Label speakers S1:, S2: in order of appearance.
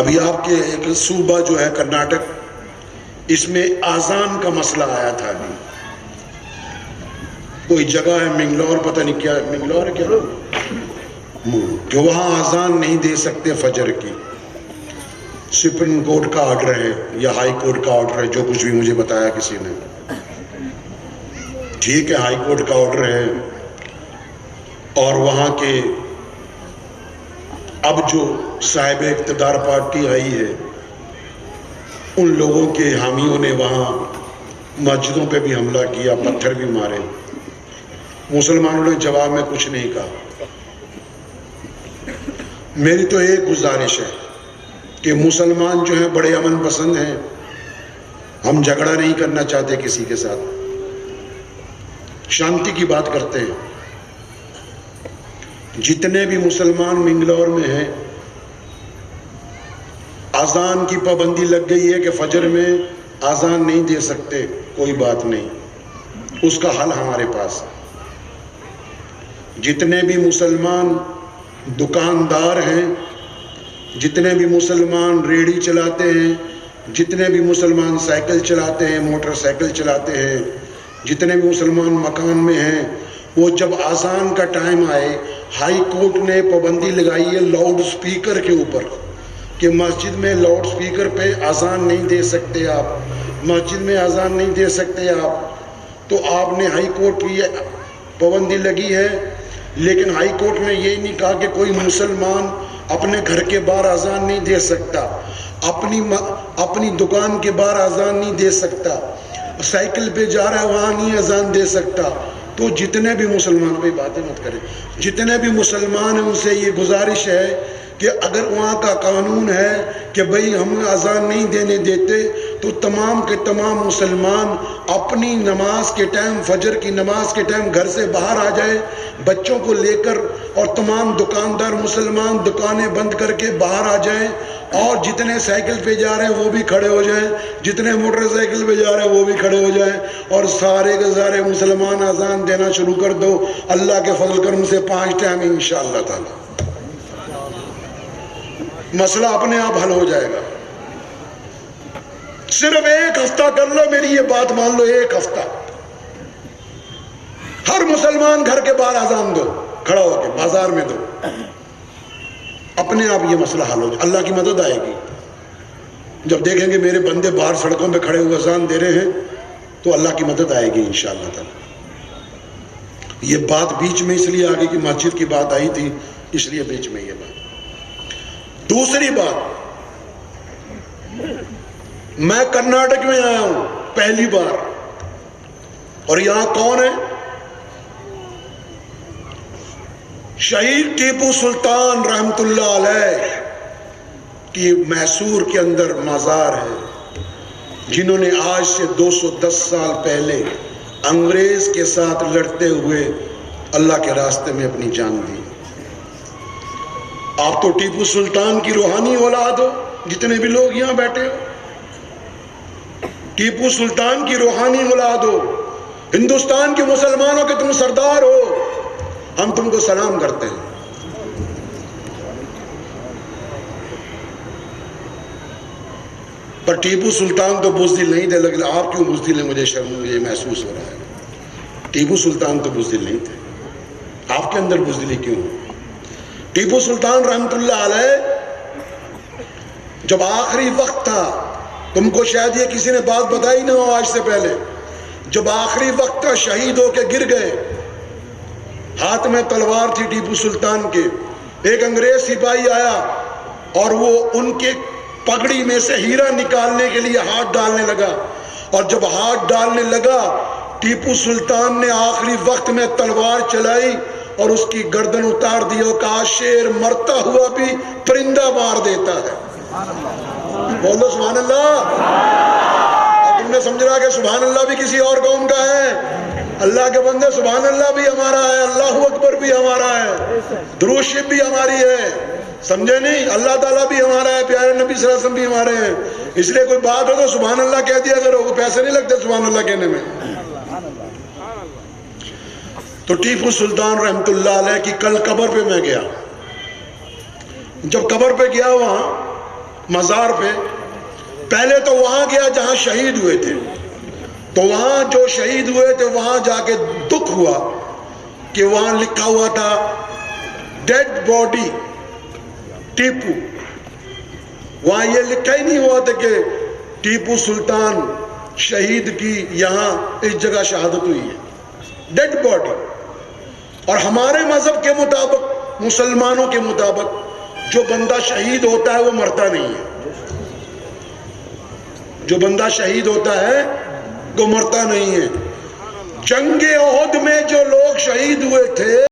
S1: ابھی آپ کے ایک صوبہ جو ہے کرناٹک، اس میں آزان کا مسئلہ آیا تھا ابھی، کوئی جگہ ہے منگلور، پتہ نہیں کیا منگلور ہے کیا، کہ وہاں آزان نہیں دے سکتے فجر کی، سپریم کورٹ کا آرڈر ہے یا ہائی کورٹ کا آرڈر ہے، جو کچھ بھی مجھے بتایا کسی نے، ٹھیک ہے ہائی کورٹ کا آرڈر ہے، اور وہاں کے اب جو صاحب اقتدار پارٹی آئی ہے، ان لوگوں کے حامیوں نے وہاں مسجدوں پہ بھی حملہ کیا، پتھر بھی مارے، مسلمانوں نے جواب میں کچھ نہیں کہا۔ میری تو ایک گزارش ہے کہ مسلمان جو ہیں بڑے امن پسند ہیں، ہم جھگڑا نہیں کرنا چاہتے کسی کے ساتھ، شانتی کی بات کرتے ہیں۔ جتنے بھی مسلمان منگلور میں ہیں، اذان کی پابندی لگ گئی ہے کہ فجر میں اذان نہیں دے سکتے، کوئی بات نہیں، اس کا حل ہمارے پاس ہے۔ جتنے بھی مسلمان دکاندار ہیں، جتنے بھی مسلمان ریڑھی چلاتے ہیں، جتنے بھی مسلمان سائیکل چلاتے ہیں، موٹر سائیکل چلاتے ہیں، جتنے بھی مسلمان مکان میں ہیں، وہ جب اذان کا ٹائم آئے، ہائی کورٹ نے پابندی لگائی ہے لاؤڈ سپیکر کے اوپر کہ مسجد میں لاؤڈ سپیکر پہ اذان نہیں دے سکتے آپ، مسجد میں اذان نہیں دے سکتے آپ۔ تو آپ نے ہائی کورٹ کی پابندی لگی ہے، لیکن ہائی کورٹ نے یہ نہیں کہا کہ کوئی مسلمان اپنے گھر کے باہر اذان نہیں دے سکتا، اپنی دکان کے باہر اذان نہیں دے سکتا، سائیکل پہ جا رہا ہے وہاں نہیں اذان دے سکتا۔ تو جتنے بھی مسلمان، بھائی باتیں مت کریں، جتنے بھی مسلمان ہیں ان سے یہ گزارش ہے کہ اگر وہاں کا قانون ہے کہ بھئی ہم اذان نہیں دینے دیتے، تو تمام کے تمام مسلمان اپنی نماز کے ٹائم، فجر کی نماز کے ٹائم گھر سے باہر آ جائیں بچوں کو لے کر، اور تمام دکاندار مسلمان دکانیں بند کر کے باہر آ جائیں، اور جتنے سائیکل پہ جا رہے ہیں وہ بھی کھڑے ہو جائیں، جتنے موٹر سائیکل پہ جا رہے ہیں وہ بھی کھڑے ہو جائیں، اور سارے کے سارے مسلمان اذان دینا شروع کر دو۔ اللہ کے فضل کرم سے 5 ٹائم انشاءاللہ تعالی مسئلہ اپنے آپ حل ہو جائے گا۔ صرف ایک ہفتہ کر لو، میری یہ بات مان لو، ایک ہفتہ ہر مسلمان گھر کے باہر اذان دو، کھڑا ہو کے بازار میں دو، اپنے آپ یہ مسئلہ حل ہو جائے، اللہ کی مدد آئے گی۔ جب دیکھیں گے میرے بندے باہر سڑکوں پہ کھڑے ہوئے اذان دے رہے ہیں تو اللہ کی مدد آئے گی انشاءاللہ تعالی۔ یہ بات بیچ میں اس لیے آگے کہ مسجد کی بات آئی تھی، اس لیے بیچ میں یہ بات۔ دوسری بات، میں کرناٹک میں آیا ہوں پہلی بار، اور یہاں کون ہے؟ شہید ٹیپو سلطان رحمت اللہ علیہ کی میسور کے اندر مزار ہے، جنہوں نے آج سے 210 سال پہلے انگریز کے ساتھ لڑتے ہوئے اللہ کے راستے میں اپنی جان دی۔ آپ تو ٹیپو سلطان کی روحانی اولاد ہو، جتنے بھی لوگ یہاں بیٹھے ہو، ٹیپو سلطان کی روحانی اولاد ہو، ہندوستان کے مسلمانوں کے تم سردار ہو، ہم تم کو سلام کرتے ہیں۔ پر ٹیپو سلطان تو بزدل نہیں تھے، لیکن آپ کیوں بزدل ہیں مجھے یہ محسوس ہو رہا ہے۔ ٹیپو سلطان تو بزدل نہیں تھے، آپ کے اندر بزدلی کیوں ہو؟ ٹیپو سلطان رحمت اللہ علیہ جب آخری وقت تھا، تم کو شاید یہ کسی نے بات بتائی نہ ہو آج سے پہلے، جب آخری وقت تھا شہید ہو کے گر گئے، ہاتھ میں تلوار تھی ٹیپو سلطان کے، ایک انگریز سپاہی آیا اور وہ ان کے پگڑی میں سے ہیرا نکالنے کے لیے ہاتھ ڈالنے لگا، اور جب ہاتھ ڈالنے لگا ٹیپو سلطان نے آخری وقت میں تلوار چلائی اور اس کی گردن اتار دی اور کہا شیر مرتا ہوا بھی پرندہ مار دیتا ہے۔ بولو سبحان اللہ۔ تم نے سمجھا کہ سبحان اللہ بھی کسی اور قوم کا ہے؟ اللہ کے بندے سبحان اللہ بھی ہمارا ہے، اللہ اکبر بھی ہمارا ہے، درود شریف بھی ہماری ہے، سمجھے نہیں؟ اللہ تعالیٰ بھی ہمارا ہے، پیارے نبی صلی اللہ علیہ وسلم بھی ہمارے ہیں، اس لیے کوئی بات ہو تو سبحان اللہ کہہ دیا کرو، پیسے نہیں لگتے سبحان اللہ کہنے میں۔ تو ٹیپو سلطان رحمت اللہ علیہ کی کل قبر پہ میں گیا، جب قبر پہ گیا وہاں مزار پہ، پہلے تو وہاں گیا جہاں شہید ہوئے تھے، تو وہاں جو شہید ہوئے تھے وہاں جا کے دکھ ہوا کہ وہاں لکھا ہوا تھا ڈیڈ باڈی ٹیپو. وہاں یہ لکھا ہی نہیں ہوا تھا کہ ٹیپو سلطان شہید کی یہاں اس جگہ شہادت ہوئی ہے. Dead body. اور ہمارے مذہب کے مطابق، مسلمانوں کے مطابق، جو بندہ شہید ہوتا ہے وہ مرتا نہیں ہے. جو بندہ شہید ہوتا ہے وہ مرتا نہیں ہے. جنگ احد میں جو لوگ شہید ہوئے تھے